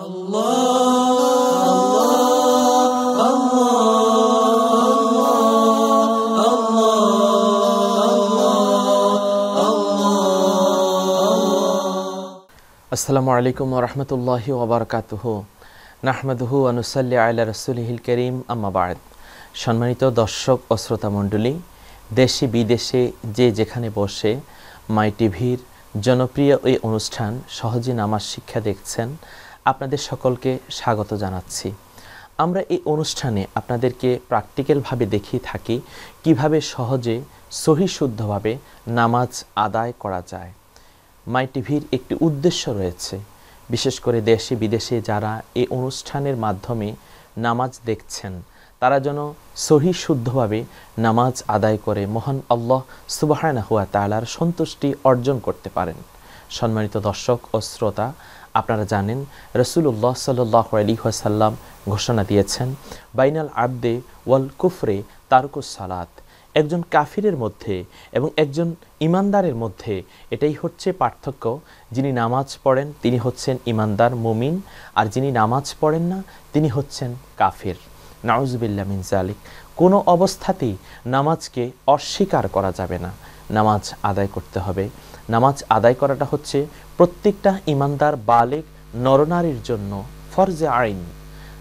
আসসালামু আলাইকুম ওয়া রাহমাতুল্লাহি ওয়া বারাকাতুহু নাহমাদুহু ওয়া নুসাল্লি আলা রাসূলিহিল কারীম আম্মা বা'দ। সম্মানিত দর্শক ও শ্রোতা মণ্ডলী, দেশে বিদেশে যে যেখানে বসে মাই টিভির জনপ্রিয় এই অনুষ্ঠান সহজে নামাজ শিক্ষা দেখছেন, আপনাদের সকলকে স্বাগত জানাচ্ছি। আমরা এই অনুষ্ঠানে আপনাদেরকে প্র্যাকটিক্যালভাবে দেখিয়ে থাকি কিভাবে সহজে সহিশুদ্ধভাবে নামাজ আদায় করা যায়। মাই টিভির একটি উদ্দেশ্য রয়েছে, বিশেষ করে দেশে বিদেশে যারা এই অনুষ্ঠানের মাধ্যমে নামাজ দেখছেন তারা যেন সহিশুদ্ধভাবে নামাজ আদায় করে মহান আল্লাহ সুবহানাহু ওয়া তাআলার সন্তুষ্টি অর্জন করতে পারেন। সম্মানিত দর্শক ও শ্রোতা, আপনারা জানেন রাসূলুল্লাহ সাল্লাল্লাহু আলাইহি ওয়াসাল্লাম ঘোষণা দিয়েছেন, বাইনাল আবদে ওয়াল কুফরে তারকুস সালাত। একজন কাফিরের মধ্যে এবং একজন ইমানদারের মধ্যে এটাই হচ্ছে পার্থক্য। যিনি নামাজ পড়েন তিনি হচ্ছেন ইমানদার মুমিন, আর যিনি নামাজ পড়েন না তিনি হচ্ছেন কাফির। নাউজুবিল্লাহ মিন যালিক। কোনো অবস্থাতেই নামাজকে অস্বীকার করা যাবে না, নামাজ আদায় করতে হবে। নামাজ আদায় করাটা হচ্ছে প্রত্যেকটা ইমানদার বালেগ নরনারীর জন্য ফরজে আইন।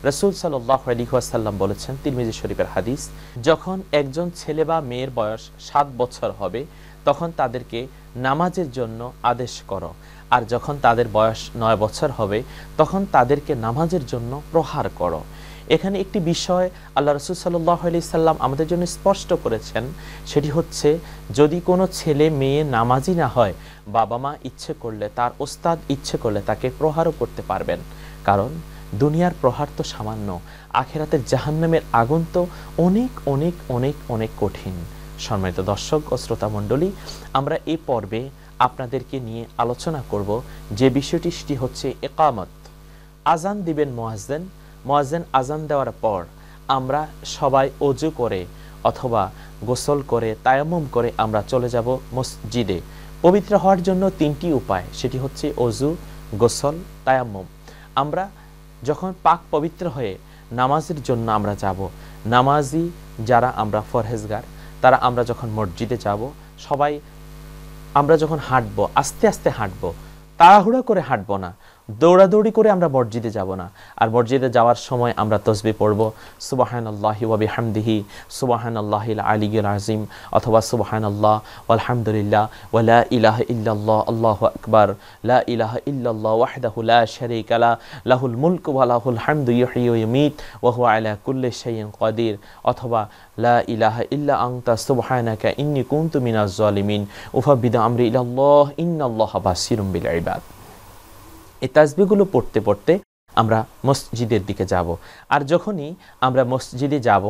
রাসূল সাল্লাল্লাহু আলাইহি ওয়াসাল্লাম বলেছেন, তিরমিজি শরীফের হাদিস, যখন একজন ছেলে বা মেয়ের বয়স 7 বছর হবে তখন তাদেরকে নামাজের জন্য আদেশ করো, আর যখন তাদের বয়স 9 বছর হবে তখন তাদেরকে নামাজের জন্য প্রহার করো। এখানে একটি বিষয় আল্লাহ রাসূল সাল্লাল্লাহু আলাইহি সাল্লাম আমাদের জন্য স্পষ্ট করেছেন, সেটি হচ্ছে যদি কোনো ছেলে মেয়ে নামাজি না হয়, বাবা মা ইচ্ছে করলে, তার ওস্তাদ ইচ্ছে করলে তাকে প্রহারও করতে পারবেন। কারণ দুনিয়ার প্রহার তো সামান্য, আখিরাতের জাহান্নামের আগুন তো অনেক অনেক অনেক অনেক কঠিন। সম্মানিত দর্শক ও শ্রোতা মণ্ডলী, আমরা এই পর্বে আপনাদেরকে নিয়ে আলোচনা করব যে বিষয়টি, সেটি হচ্ছে ইকামত। আজান দিবেন মুয়াজ্জিন, মুয়াজ্জিন আজান দেওয়ার পর আমরা সবাই ওযু করে অথবা গোসল করে তায়াম্মুম করে আমরা চলে যাব মসজিদে। পবিত্র হওয়ার জন্য 3টি উপায়, সেটি হচ্ছে ওযু, গোসল, তায়াম্মুম। আমরা যখন পাক পবিত্র হয়ে নামাজের জন্য আমরা যাব, নামাজি যারা আমরা ফরহেজগার তারা আমরা যখন মসজিদে যাব, সবাই আমরা যখন হাঁটবো আস্তে আস্তে হাঁটবো, তাড়াহুড়া করে হাঁটবো না, দৌড়াদৌড়ি করে আমরা মসজিদে যাব না। আর মসজিদে যাওয়ার সময় আমরা তাসবিহ পড়ব, সুবহানাল্লাহি ওয়া বিহামদিহি সুবহানাল্লাহিল আলিয়্যিল আযীম, অথবা সুবহানাল্লাহ ওয়ালহামদুলিল্লাহ ওয়া লা ইলাহা ইল্লাল্লাহ আল্লাহু আকবার, লা ইলাহা ইল্লাল্লাহ ওয়াহদাহু লা শারীকা লা লাহুল মুলকু ওয়া লাহুল হামদু ইউহয়ি ওয়া ইউমীত ওয়া হুয়া আলা কুল্লি শাইইন কাদির, অথবা লা ইলাহা ইল্লা আনতা সুবহানাকা ইন্নী কুনতু মিনাজ জালিমিন উফাবিদু আমরি ইলাল্লাহ ইন্নাল্লাহা বাসীরুম বিল ইবাদ। এই তাসবিহগুলো পড়তে পড়তে আমরা মসজিদের দিকে যাব। আর যখনই আমরা মসজিদে যাব,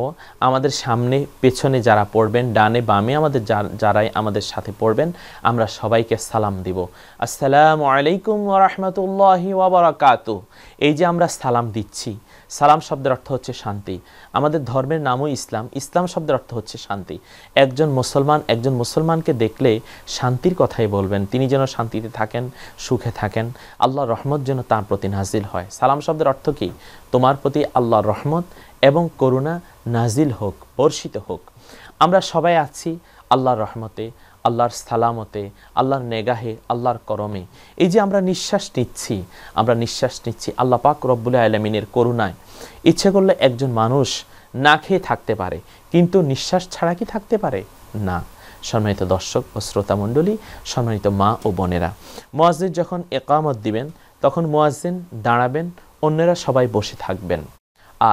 আমাদের সামনে পেছনে যারা পড়বেন, ডানে বামে আমাদের যারাই আমাদের সাথে পড়বেন, আমরা সবাইকে সালাম দিব, আসসালামু আলাইকুম ওয়া রাহমাতুল্লাহি ওয়া বারাকাতুহু। এই যে আমরা সালাম দিচ্ছি, সালাম শব্দের অর্থ হচ্ছে শান্তি। আমাদের ধর্মের নামও ইসলাম, ইসলাম শব্দের অর্থ হচ্ছে শান্তি। একজন মুসলমানকে দেখলে শান্তির কথাই বলবেন, তিনি যেন শান্তিতে থাকেন, সুখে থাকেন, আল্লাহর রহমত যেন তার প্রতি নাজিল হয়। সালাম শব্দের অর্থ কি? তোমার প্রতি আল্লাহর রহমত এবং করুণা নাজিল হোক, বর্ষিত হোক। আমরা সবাই আছি আল্লাহর রহমতে, আল্লাহর সালামতে, আল্লাহর নেগাহে, আল্লাহর করমে। এই যে আমরা নিঃশ্বাস নিচ্ছি আল্লাহ পাক রব্বুল আলামিনের করুণায়। ইচ্ছে করলে একজন মানুষ না খেয়ে থাকতে পারে, কিন্তু নিঃশ্বাস ছাড়া কি থাকতে পারে? না। সম্মানিত দর্শক ও শ্রোতা মণ্ডলী, সম্মানিত মা ও বোনেরা, মুয়াজ্জিন যখন ইকামত দিবেন তখন মুয়াজ্জিন দাঁড়াবেন, অন্যরা সবাই বসে থাকবেন।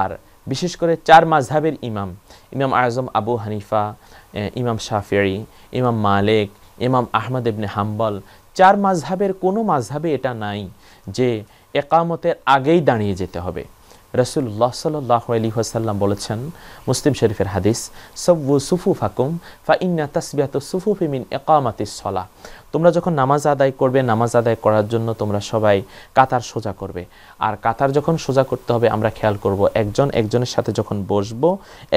আর বিশেষ করে 4 মাযহাবের ইমাম আযম আবু হানিফা, ইমাম শাফিঈ, ইমাম মালিক, ইমাম আহমদ ইবনে হাম্বল, 4 মাযহাবের কোনো মাযহাবে এটা নাই যে ইকামতের আগেই দাঁড়িয়ে যেতে হবে। রাসূলুল্লাহ সাল্লাল্লাহু আলাইহি ওয়াসাল্লাম বলেছেন, মুসলিম শরীফের হাদিস, সাওয়ু সুফুফাকুম ফা ইন্না তাসবিহাতুস সুফুফি মিন ইকামাতিস সালাহ। তোমরা যখন নামাজ আদায় করবে, নামাজ আদায় করার জন্য তোমরা সবাই কাতার সোজা করবে। আর কাতার যখন সোজা করতে হবে আমরা খেয়াল করব, একজন একজনের সাথে যখন বসবো,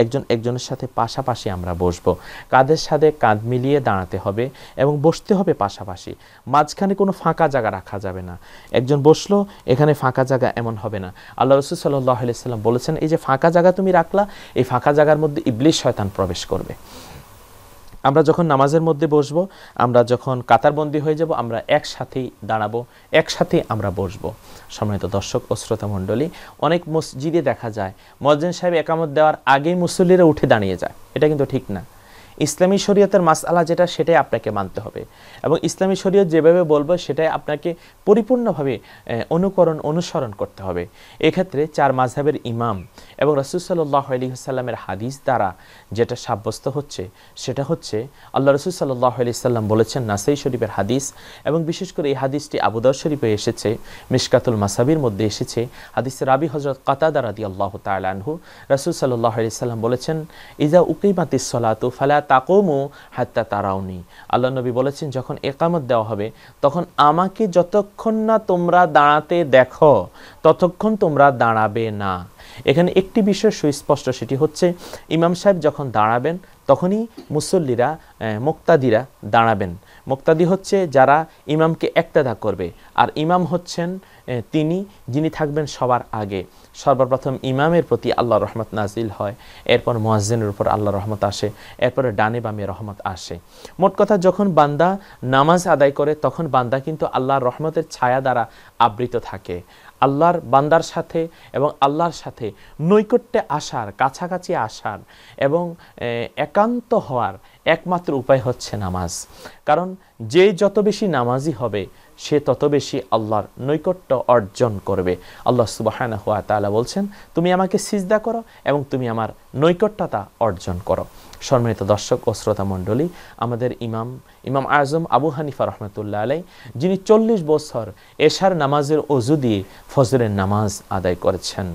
একজন একজনের সাথে পাশাপাশি আমরা বসবো, কাঁধের সাথে কাঁধ মিলিয়ে দাঁড়াতে হবে এবং বসতে হবে পাশাপাশি। মাঝখানে কোনো ফাঁকা জায়গা রাখা যাবে না। একজন বসলো, এখানে ফাঁকা জায়গা এমন হবে না। আল্লাহ রাসূল সাল্লাল্লাহু আলাইহি সাল্লাম বলেছেন, এই যে ফাঁকা জায়গা তুমি রাখলা, এই ফাঁকা জায়গার মধ্যে ইবলিস শয়তান প্রবেশ করবে। আমরা যখন নামাজের মধ্যে বসবো, আমরা যখন কাতারবন্দি হয়ে যাব, আমরা একসাথেই দাঁড়াবো, একসাথেই আমরা বসবো। সম্মানিত দর্শক ও শ্রোতা মণ্ডলী, অনেক মসজিদে দেখা যায় মুয়াজ্জিন সাহেব একামত দেওয়ার আগেই মুসল্লিরা উঠে দাঁড়িয়ে যায়। এটা কিন্তু ঠিক না। ইসলামী শরীয়তের মাসআলা যেটা, সেটাই আপনাকে মানতে হবে এবং ইসলামী শরীয়ত যেভাবে বলবে সেটাই আপনাকে পরিপূর্ণভাবে অনুসরণ করতে হবে। এক্ষেত্রে চার মাযহাবের ইমাম এবং রাসূল সাল্লাল্লাহু আলাইহি ওয়াসাল্লামের হাদিস দ্বারা যেটা সাব্যস্ত হচ্ছে সেটা হচ্ছে, আল্লাহ রাসূল সাল্লাল্লাহু আলাইহি ওয়াসাল্লাম বলেছেন, নাসাই শরীফের হাদিস এবং বিশেষ করে এই হাদিসটি আবু দাউদ শরীফে এসেছে, মিশকাতুল মাসাবির মধ্যে এসেছে। হাদিসে রাবী হযরত কাতাদা রাদিয়াল্লাহু তাআলা আনহু, রাসূল সাল্লাল্লাহু আলাইহি ওয়াসাল্লাম বলেছেন, ইজা উকিমাতিস সালাতু ফালা তাকুমু হাত্তা তারাউনি। আল্লাহ নবী বলেছেন, যখন ইকামত দেওয়া হবে তখন আমাকে যতক্ষণ না তোমরা দাঁড়াতে দেখো ততক্ষণ তোমরা দাঁড়াবে না। এখানে একটি বিষয় সুস্পষ্ট, সেটি হচ্ছে ইমাম সাহেব যখন দাঁড়াবেন তখনই মুসল্লিরা, মুক্তাদিরা দাঁড়াবেন। মুক্তাদি হচ্ছে যারা ইমামকে ইক্তেদা করবে, আর ইমাম হচ্ছেন তিনি যিনি থাকবেন সবার আগে। সর্বপ্রথম ইমামের প্রতি আল্লাহর রহমত নাজিল হয়, এরপর মুয়াজ্জিনের উপর আল্লাহর রহমত আসে, এরপরে ডানে বামে রহমত আসে। মোট কথা, যখন বান্দা নামাজ আদায় করে তখন বান্দা কিন্তু আল্লাহর রহমতের ছায়া দ্বারা আবৃত থাকে। আল্লাহর বান্দার সাথে এবং আল্লাহর সাথে নৈকট্যে আসার, কাছাকাছি আসার এবং একান্ত হওয়ার একমাত্র উপায় হচ্ছে নামাজ। কারণ যে যত বেশি নামাজি হবে সে তত বেশি আল্লাহর নৈকট্য অর্জন করবে। আল্লাহ সুবহানাহু ওয়া তাআলা বলছেন, তুমি আমাকে সিজদা করো এবং তুমি আমার নৈকট্যতা অর্জন করো। সম্মানিত দর্শক ও শ্রোতা মণ্ডলী, আমাদের ইমাম আজম আবু হানিফা রহমতুল্লাহ আলাইহি, যিনি 40 বছর এশার নামাজের ওযু দিয়ে ফজরের নামাজ আদায় করেছেন।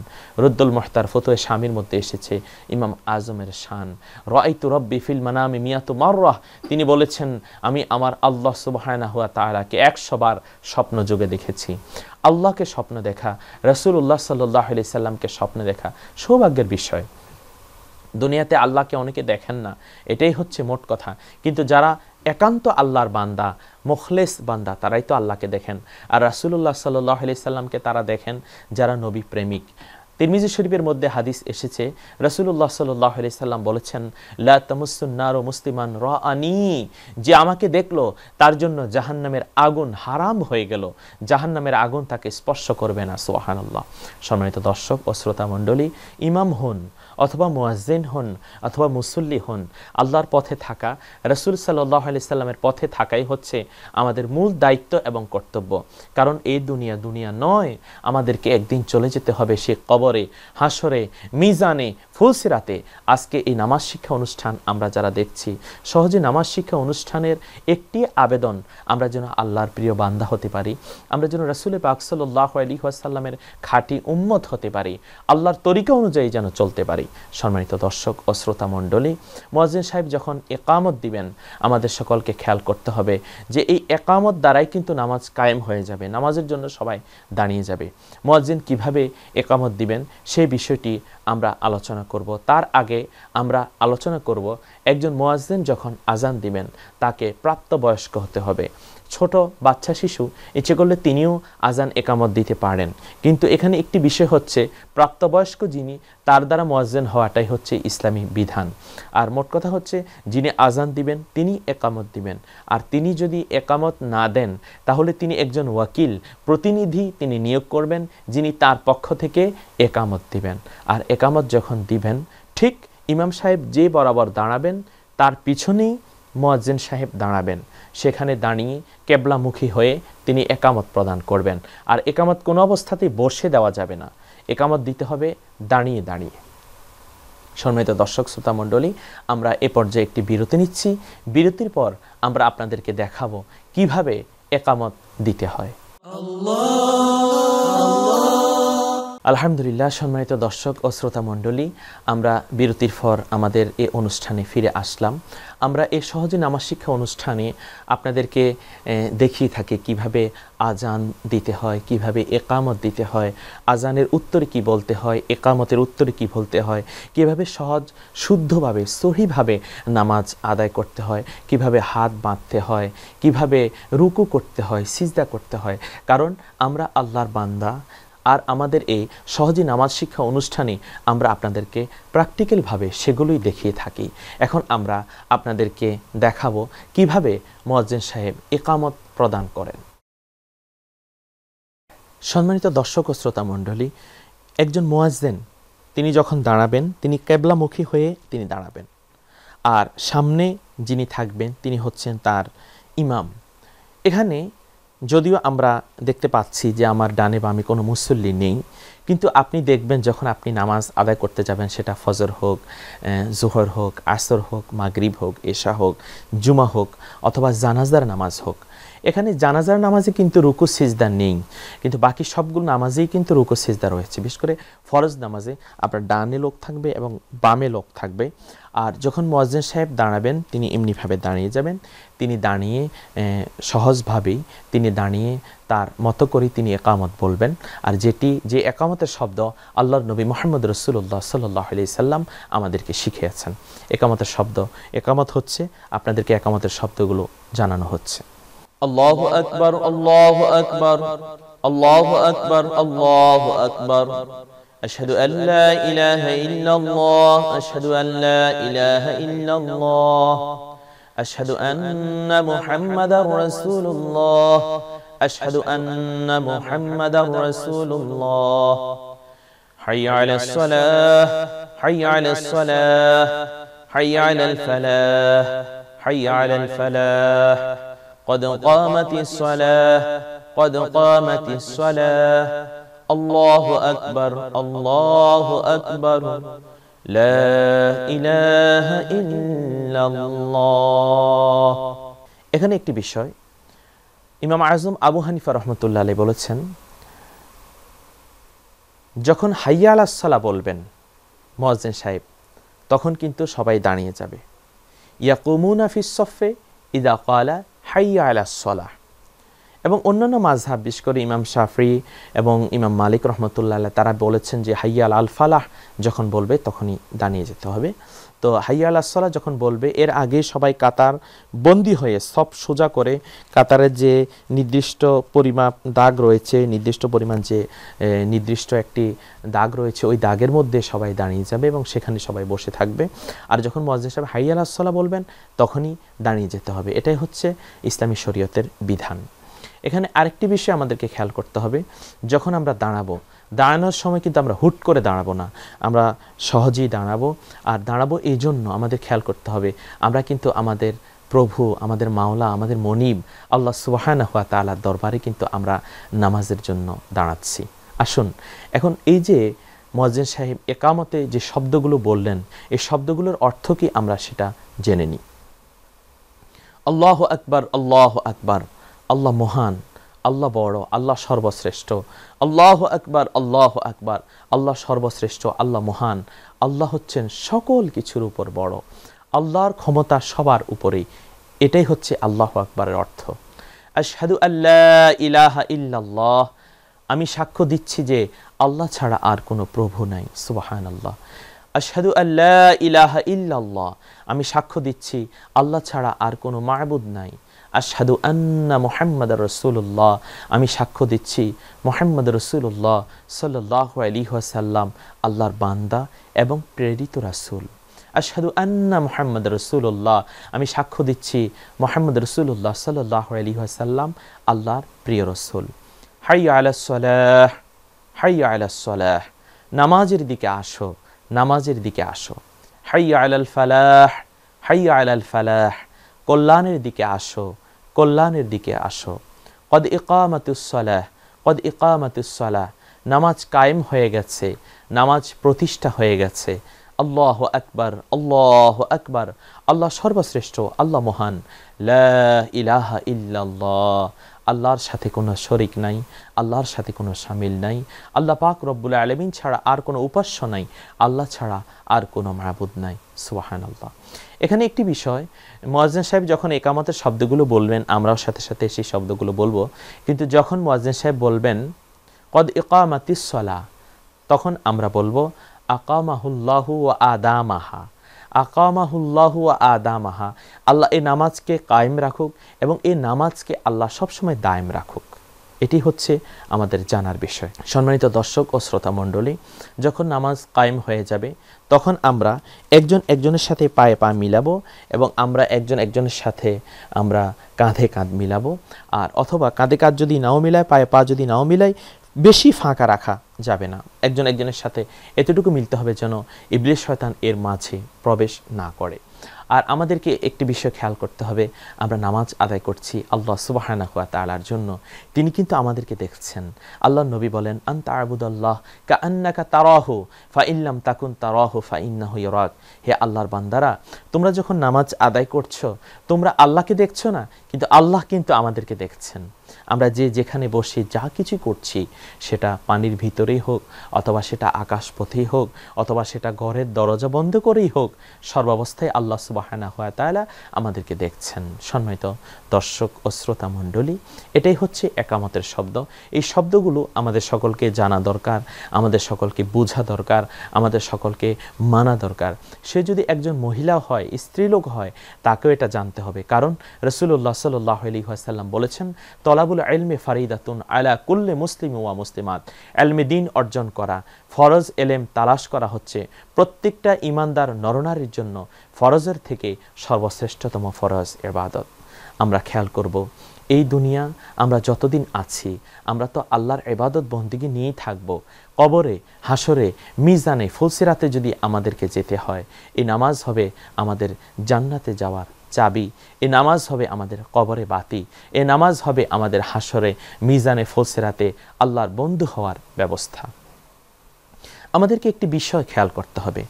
রুদ্দুল মুহতার ফতোয়া শামির মধ্যে এসেছে ইমাম আজমের শান, রাআইতু রাব্বি ফিল মানামি মিয়াতু মাররাহ। তিনি বলেছেন, আমি আমার আল্লাহ সুবহানাহু ওয়া তাআলাকে 100 বার স্বপ্ন যোগে দেখেছি। আল্লাহকে স্বপ্ন দেখা, রাসূলুল্লাহ সাল্লাল্লাহু আলাইহি সাল্লামকে স্বপ্ন দেখা সৌভাগ্যের বিষয়। দুনিয়াতে আল্লাহকে অনেকে দেখেন না, এটাই হচ্ছে মোট কথা। কিন্তু যারা একান্ত আল্লাহর বান্দা, মুখলেস বান্দা, তারাই তো আল্লাহকে দেখেন। আর রাসূলুল্লাহ সাল্লাল্লাহু আলাইহি সাল্লামকে তারা দেখেন যারা নবী প্রেমিক। তিরমিজি শরীফের মধ্যে হাদিস এসেছে, রাসূলুল্লাহ সাল্লাল্লাহু আলাইহি সাল্লাম বলেছেন, লা তামাসসুন নারু মুসলিমান রাআনি, যে আমাকে দেখলো তার জন্য জাহান্নামের আগুন হারাম হয়ে গেল, জাহান্নামের আগুন তাকে স্পর্শ করবে না। সুবহানাল্লাহ। সম্মানিত দর্শক ও শ্রোতা মণ্ডলী, ইমাম হন অথবা মুয়াজ্জিন হন অথবা মুসল্লি হন, আল্লাহর পথে থাকা, রাসূল সাল্লাল্লাহু আলাইহি সাল্লামের পথে থাকাই হচ্ছে আমাদের মূল দায়িত্ব এবং কর্তব্য। কারণ এই দুনিয়া নয়, আমাদেরকে একদিন চলে যেতে হবে সে কবরে, হাসরে, মিজানে, ফুলসিরাতে। আজকে এই নামাজ শিক্ষা অনুষ্ঠান আমরা যারা দেখছি, সহজে নামাজ শিক্ষা অনুষ্ঠানের একটি আবেদন, আমরা যেন আল্লাহর প্রিয় বান্দা হতে পারি, আমরা যেন রাসূল পাক সাল্লাল্লাহু আলাইহি ওয়াসাল্লামের খাঁটি উম্মত হতে পারি, আল্লাহর তরিকা অনুযায়ী যেন চলতে পারি। সম্মানিত দর্শক ও শ্রোতা মণ্ডলী, মুয়াজ্জিন সাহেব যখন ইকামত দিবেন, আমাদের সকলকে খেয়াল করতে হবে যে এই ইকামত দ্বারাই কিন্তু নামাজ কায়েম হয়ে যাবে, নামাজের জন্য সবাই দাঁড়িয়ে যাবে। মুয়াজ্জিন কিভাবে ইকামত দিবেন সেই বিষয়টি আমরা আলোচনা করব। তার আগে আমরা আলোচনা করব, একজন মুয়াজ্জিন যখন আজান দিবেন তাকে প্রাপ্তবয়স্ক হতে হবে। ছোট বাচ্চা শিশু ইচ্ছে করলে তিনিও আজান একামত দিতে পারেন, কিন্তু এখানে একটি বিষয় হচ্ছে প্রাপ্তবয়স্ক যিনি, তার দ্বারা মুয়াজ্জিন হওয়াটাই হচ্ছে ইসলামী বিধান। আর মোট কথা হচ্ছে, যিনি আজান দিবেন তিনি একামত দিবেন, আর তিনি যদি একামত না দেন তাহলে তিনি একজন ওয়াকিল, প্রতিনিধি তিনি নিয়োগ করবেন, যিনি তার পক্ষ থেকে একামত দিবেন। আর একামত যখন দিবেন, ঠিক ইমাম সাহেব যে বরাবর দাঁড়াবেন তার পিছনেই মুয়াজ্জিন সাহেব দাঁড়াবেন। সেখানে দাঁড়িয়ে কেবলামুখী হয়ে তিনি একামত প্রদান করবেন। আর একামত কোনো অবস্থাতেই বসে দেওয়া যাবে না, একামত দিতে হবে দাঁড়িয়ে দাঁড়িয়ে। সম্মানিত দর্শক শ্রোতা মণ্ডলী, আমরা এ পর্যায়ে একটি বিরতি নিচ্ছি। বিরতির পর আমরা আপনাদেরকে দেখাবো কিভাবে একামত দিতে হয়। আলহামদুলিল্লাহ, সম্মানিত দর্শক ও শ্রোতা মণ্ডলী, আমরা বিরতির পর আমাদের এই অনুষ্ঠানে ফিরে আসলাম। আমরা এই সহজে নামাজ শিক্ষা অনুষ্ঠানে আপনাদেরকে দেখিয়ে থাকি কিভাবে আজান দিতে হয়, কিভাবে একামত দিতে হয়, আজানের উত্তরে কি বলতে হয়, একামতের উত্তরে কি বলতে হয়, কিভাবে সহজ শুদ্ধভাবে সহিভাবে নামাজ আদায় করতে হয়, কিভাবে হাত বাঁধতে হয়, কিভাবে রুকু করতে হয়, সিজদা করতে হয়। কারণ আমরা আল্লাহর বান্দা, আর আমাদের এই সহজে নামাজ শিক্ষা অনুষ্ঠানে আমরা আপনাদেরকে প্র্যাকটিক্যালভাবে সেগুলোই দেখিয়ে থাকি। এখন আমরা আপনাদেরকে দেখাবো কিভাবে মুয়াজ্জিন সাহেব ইকামত প্রদান করেন। সম্মানিত দর্শক ও শ্রোতা মণ্ডলী, একজন মুয়াজ্জিন তিনি যখন দাঁড়াবেন, তিনি কেবলামুখী হয়ে তিনি দাঁড়াবেন, আর সামনে যিনি থাকবেন তিনি হচ্ছেন তার ইমাম। এখানে যদিও আমরা দেখতে পাচ্ছি যে আমার ডানে বামে কোনো মুসল্লি নেই, কিন্তু আপনি দেখবেন যখন আপনি নামাজ আদায় করতে যাবেন, সেটা ফজর হোক, জোহর হোক, আসর হোক, মাগরিব হোক, এশা হোক, জুমা হোক, অথবা জানাজার নামাজ হোক, এখানে জানাজার নামাজে কিন্তু রুকু সিজদা নেই, কিন্তু বাকি সবগুলো নামাজেই কিন্তু রুকু সিজদা রয়েছে। বিশেষ করে ফরজ নামাজে আপনার ডানে লোক থাকবে এবং বামে লোক থাকবে। আর যখন মুয়াজ্জিন সাহেব দাঁড়াবেন, তিনি এমনিভাবে দাঁড়িয়ে যাবেন, তিনি দাঁড়িয়ে সহজভাবেই তিনি দাঁড়িয়ে তার মতো করে তিনি একামত বলবেন। আর যে একামতের শব্দ আল্লাহর নবী মুহাম্মদ রাসূলুল্লাহ সাল্লাল্লাহু আলাইহি সাল্লাম আমাদেরকে শিখিয়েছেন। একামতের শব্দ, একামত হচ্ছে, আপনাদেরকে একামতের শব্দগুলো জানানো হচ্ছে। আল্লাহু আকবার, আল্লাহু আকবার, আল্লাহু আকবার, আল্লাহু আকবার। أشهد أن لا إله إلا الله، أشهد أن لا إله إلا الله، أشهد أن محمدا رسول الله، أشهد أن محمدا رسول الله. حي على الصلاة، حي على الصلاة، حي على الفلاح، حي على الفلاح. قد قامت الصلاة، قد قامت الصلاة. الله أكبر، الله أكبر، لا إله إلا الله. এখানে একটি বিষয় ইমাম আজম আবু হানিফা রহমতুল্লাহ আলাইহি বলেছেন, যখন হাইয়া আলাস সালাহ বলবেন মুয়াজ্জিন সাহেব, তখন কিন্তু সবাই দাঁড়িয়ে যাবে। ইয়াকুমুনা ফিস সফে ইদা ক্বালা হাইয়া আলাস সালাহ। এবং অন্যান্য মাযহাব, বিশেষ করে ইমাম শাফি এবং ইমাম মালিক রহমতুল্লাহ আলাইহি, তারা বলেছেন যে হাইয়া আল ফালাহ যখন বলবে তখনই দাঁড়িয়ে যেতে হবে। তো হাইয়া আলাস সালাহ যখন বলবে, এর আগে সবাই কাতার বন্দি হয়ে সব সোজা করে, কাতারের যে নির্দিষ্ট পরিমাপ দাগ রয়েছে, নির্দিষ্ট পরিমাণ যে নির্দিষ্ট একটি দাগ রয়েছে, ওই দাগের মধ্যে সবাই দাঁড়িয়ে যাবে এবং সেখানে সবাই বসে থাকবে। আর যখন মুয়াজ্জিন সাহেব হাইয়া আলাস সালাহ বলবেন, তখনই দাঁড়িয়ে যেতে হবে। এটাই হচ্ছে ইসলামী শরীয়তের বিধান। এখানে আরেকটি বিষয় আমাদেরকে খেয়াল করতে হবে, যখন আমরা দাঁড়াবো, দাঁড়ানোর সময় কিন্তু আমরা হুট করে দাঁড়াবো না, আমরা সহজেই দাঁড়াবো। আর দাঁড়াবো এই জন্য আমাদের খেয়াল করতে হবে, আমরা কিন্তু আমাদের প্রভু, আমাদের মাওলা, আমাদের মনিব আল্লাহ সুবহানাহু ওয়া তাআলার দরবারে কিন্তু আমরা নামাজের জন্য দাঁড়াচ্ছি। আসুন এখন এই যে মুয়াজ্জিন সাহেব একামতে যে শব্দগুলো বললেন, এই শব্দগুলোর অর্থ কি আমরা সেটা জেনে নিই। আল্লাহু আকবার, আল্লাহু আকবার, আল্লাহ মহান, আল্লাহ বড়, আল্লাহ সর্বশ্রেষ্ঠ। আল্লাহু আকবার, আল্লাহু আকবার, আল্লাহ সর্বশ্রেষ্ঠ, আল্লাহ মহান। আল্লাহ হচ্ছেন সকল কিছুর উপর বড়, আল্লাহর ক্ষমতা সবার উপরেই। এটাই হচ্ছে আল্লাহু আকবারের অর্থ। আশহাদু আল্লা ইলাহা ইল্লাল্লাহ, আমি সাক্ষ্য দিচ্ছি যে আল্লাহ ছাড়া আর কোনো প্রভু নাই। সুবহানাল্লাহ। আশহাদু আল্লা ইলাহা ইল্লাল্লাহ, আমি সাক্ষ্য দিচ্ছি আল্লাহ ছাড়া আর কোনো মা'বুদ নাই। আশহাদু আন্না মুহাম্মাদার রাসূলুল্লাহ, আমি সাক্ষ্য দিচ্ছি মুহাম্মদ রাসূলুল্লাহ সাল্লাল্লাহু আলাইহি ওয়াসাল্লাম আল্লাহর বান্দা এবং প্রেরিত রাসূল। আশহাদু আন্না মুহাম্মাদার রাসূলুল্লাহ, আমি সাক্ষ্য দিচ্ছি মুহাম্মদ রাসূলুল্লাহ সাল্লাল্লাহু আলাইহি ওয়াসাল্লাম আল্লাহর প্রিয় রাসূল। হাইয়া আলাস সালাহ, হাইয়া আলাস সালাহ, নামাজের দিকে আসো, নামাজের দিকে আসো। হাইয়া আলাল ফালাহ, হাইয়া আলাল ফালাহ, কল্যাণের দিকে আসো, কল্যাণের দিকে আসো। কদ ইকামাতুস সালাহ, কদ ইকামাতুস সালাহ, নামাজ কায়েম হয়ে গেছে, নামাজ প্রতিষ্ঠা হয়ে গেছে। আল্লাহু আকবার, আল্লাহু আকবার, আল্লাহ সর্বশ্রেষ্ঠ, আল্লাহ মহান। লা ইলাহা ইল্লাল্লাহ, আল্লাহর সাথে কোনো শরিক নাই, আল্লাহর সাথে কোনো শামিল নাই, আল্লাহ পাক রব্বুল আলামিন ছাড়া আর কোনো উপাস্য নাই, আল্লাহ ছাড়া আর কোনো মাবুদ নাই। সুবহানাল্লাহ। এখানে একটি বিষয়, মুয়াজ্জিন সাহেব যখন ইকামতের শব্দগুলো বলবেন আমরাও সাথে সাথে সেই শব্দগুলো বলবো, কিন্তু যখন মুয়াজ্জিন সাহেব বলবেন কদ ইকামাতিস সালাহ, তখন আমরা বলবো আকামাহুল্লাহু ওয়া আদামাহা, আকামাহুল্লাহু ওয়া আদামাহা, আল্লাহ এই নামাজকে কায়েম রাখুক এবং এই নামাজকে আল্লাহ সবসময় দায়েম রাখুক। এটি হচ্ছে আমাদের জানার বিষয়। সম্মানিত দর্শক ও শ্রোতা মণ্ডলী, যখন নামাজ কায়েম হয়ে যাবে তখন আমরা একজন একজনের সাথে পায়ে পা মিলাবো এবং আমরা একজন একজনের সাথে আমরা কাঁধে কাঁধ মিলাবো। আর অথবা কাঁধে কাঁধ যদি নাও মিলায়, পায়ে পা যদি নাও মিলায়, বেশি ফাঁকা রাখা যাবে না। একজন একজনের সাথে এতটুকু মিলতে হবে যেন ইবলিস শয়তান এর মাঝে প্রবেশ না করে। আর আমাদেরকে একটি বিষয় খেয়াল করতে হবে, আমরা নামাজ আদায় করছি আল্লাহ সুবহানাহু ওয়া তাআলার জন্য, তিনি কিন্তু আমাদেরকে দেখছেন। আল্লাহর নবী বলেন আনতা আবুদাল্লাহ কাআন্নাকা তারাহু ফাইন লাম তাকুন তারাহু ফাইন্নাহু ইয়ারাক। হে আল্লাহর বান্দারা, তোমরা যখন নামাজ আদায় করছো তোমরা আল্লাহকে দেখছো না, কিন্তু আল্লাহ কিন্তু আমাদেরকে দেখছেন। আমরা যে যেখানে বসে যা কিছু করছি, সেটা পানির ভিতরেই হোক অথবা সেটা আকাশপথেই হোক অথবা সেটা ঘরের দরজা বন্ধ করেই হোক, সর্বাবস্থায় আল্লাহ সুবহানাহু ওয়া তাআলা আমাদেরকে দেখছেন। সম্মানিত দর্শক ও শ্রোতা মণ্ডলী, এটাই হচ্ছে একামতের শব্দ। এই শব্দগুলো আমাদের সকলকে জানা দরকার, আমাদের সকলকে বোঝা দরকার, আমাদের সকলকে মানা দরকার। সে যদি একজন মহিলা হয়, স্ত্রীলোক হয়, তাকেও এটা জানতে হবে। কারণ রাসূলুল্লাহ সাল্লাল্লাহু আলাইহি ওয়াসাল্লাম বলেছেন তলাবুল ইলমি ফারিদাতুন আলা কুল্লি মুসলিম ওয়া মুসলিমাত। ইলমে দ্বীন অর্জন করা, ফরজ এলেম তালাশ করা হচ্ছে প্রত্যেকটা ঈমানদার নরনারীর জন্য ফরজের থেকে সর্বশ্রেষ্ঠতম ফরজ ইবাদত। আমরা খেয়াল করব, এই দুনিয়া আমরা যতদিন আছি আমরা তো আল্লাহর ইবাদত বন্দেগী নিয়েই থাকব। কবরে, হাসরে, মিজানে, ফুলসিরাতে যদি আমাদেরকে যেতে হয়, এই নামাজ হবে আমাদের জান্নাতে যাওয়ার চাবি। এই নামাজ হবে আমাদের কবরে বাতি। এই নামাজ হবে আমাদের হাসরে, মিজানে, ফুলসিরাতে আল্লাহর বন্ধু হওয়ার ব্যবস্থা। আমাদেরকে একটি বিষয় খেয়াল করতে হবে,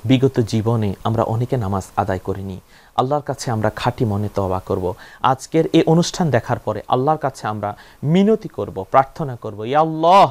বিগত জীবনে আমরা অনেকে নামাজ আদায় করিনি। আল্লাহর কাছে আমরা খাঁটি মনে তওবা করব। আজকের এই অনুষ্ঠান দেখার পরে আল্লাহর কাছে আমরা মিনতি করব, প্রার্থনা করব, ইয়া আল্লাহ,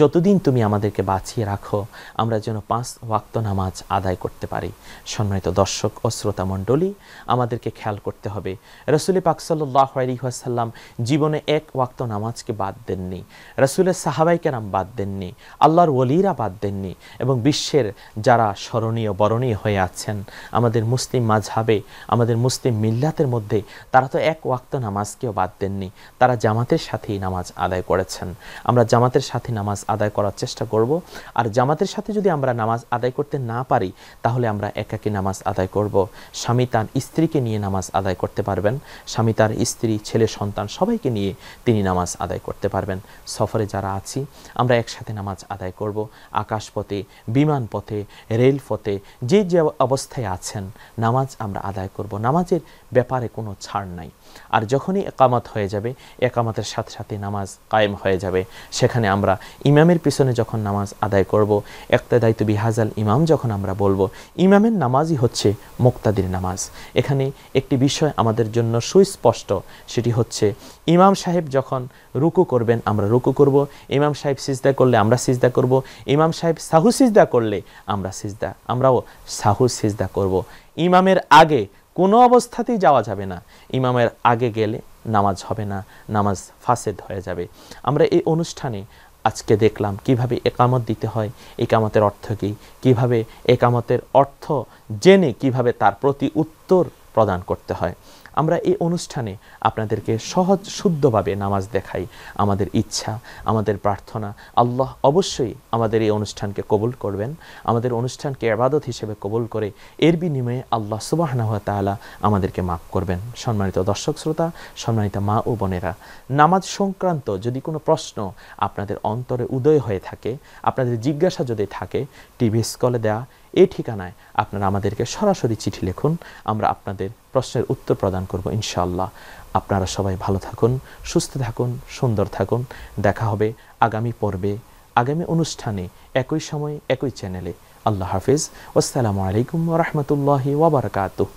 যতদিন তুমি আমাদেরকে বাঁচিয়ে রাখো আমরা যেন 5 ওয়াক্ত নামাজ আদায় করতে পারি। সম্মানিত দর্শক ও শ্রোতা মণ্ডলী, আমাদেরকে খেয়াল করতে হবে, রাসূল পাক সাল্লাল্লাহু আলাইহি ওয়াসাল্লাম জীবনে 1 ওয়াক্ত নামাজকে বাদ দেননি, রাসূলের সাহাবায়ে কেরাম বাদ দেননি, আল্লাহর ওলিরা বাদ দেননি, এবং বিশ্বের যারা স্মরণীয় বরণীয় হয়ে আছেন আমাদের মুসলিম মাযহাবে, আমাদের মুসলিম মিল্লাতের মধ্যে, তারা তো 1 ওয়াক্ত নামাজকেও বাদ দেননি। তারা জামাতের সাথেই নামাজ আদায় করেছেন। আমরা জামাতের সাথে নামাজ আদায় করার চেষ্টা করব। আর জামাতের সাথে যদি আমরা নামাজ আদায় করতে না পারি, তাহলে আমরা একাকী নামাজ আদায় করব। স্বামী তার স্ত্রীকে নিয়ে নামাজ আদায় করতে পারবেন, স্বামী তার স্ত্রী, ছেলে, সন্তান সবাইকে নিয়ে তিনি নামাজ আদায় করতে পারবেন। সফরে যারা আছি আমরা একসাথে নামাজ আদায় করব। আকাশপথে, বিমান পথে, রেলপথে, যে যে অবস্থায় আছেন নামাজ আমরা আদায় করব। নামাজের ব্যাপারে কোনো ছাড় নাই। আর যখনই একামত হয়ে যাবে, একামতের সাথে সাথে নামাজ কায়েম হয়ে যাবে, সেখানে আমরা ইমামের পিছনে যখন নামাজ আদায় করব, ইক্তেদাইতু বিহাজাল ইমাম যখন আমরা বলবো, ইমামের নামাজই হচ্ছে মুক্তাদির নামাজ। এখানে একটি বিষয় আমাদের জন্য সুস্পষ্ট, সেটি হচ্ছে ইমাম সাহেব যখন রুকু করবেন আমরা রুকু করব, ইমাম সাহেব সিজদা করলে আমরা সিজদা করব, ইমাম সাহেব সাহু সিজদা করলে আমরাও সাহু সিজদা করব। ইমামের আগে কোনো অবস্থাতেই যাওয়া যাবে না। ইমামের আগে গেলে নামাজ হবে না, নামাজ ফাসেদ হয়ে যাবে। আমরা এই অনুষ্ঠানে আজকে দেখলাম কিভাবে একামত দিতে হয়, একামতের অর্থ কী, কীভাবে একামতের অর্থ জেনে কিভাবে তার প্রতি উত্তর প্রদান করতে হয়। আমরা এই অনুষ্ঠানে আপনাদেরকে সহজ শুদ্ধভাবে নামাজ দেখাই। আমাদের ইচ্ছা, আমাদের প্রার্থনা, আল্লাহ অবশ্যই আমাদের এই অনুষ্ঠানকে কবুল করবেন, আমাদের অনুষ্ঠানকে ইবাদত হিসেবে কবুল করে এর বিনিময়ে আল্লাহ সুবহানাহু ওয়া তাআলা আমাদেরকে মাফ করবেন। সম্মানিত দর্শক শ্রোতা, সম্মানিত মা ও বোনেরা, নামাজ সংক্রান্ত যদি কোনো প্রশ্ন আপনাদের অন্তরে উদয় হয়ে থাকে, আপনাদের জিজ্ঞাসা যদি থাকে, টিভি স্ক্রলে দেওয়া এই ঠিকানায় আপনারা আমাদেরকে সরাসরি চিঠি লিখুন, আমরা আপনাদের প্রশ্নের উত্তর প্রদান করব ইনশাআল্লাহ। আপনারা সবাই ভালো থাকুন, সুস্থ থাকুন, সুন্দর থাকুন। দেখা হবে আগামী পর্বে, আগামী অনুষ্ঠানে, একই সময় একই চ্যানেলে। আল্লাহ হাফিজ। আসসালামু আলাইকুম ওয়া রাহমাতুল্লাহি ওয়া বারাকাতুহু।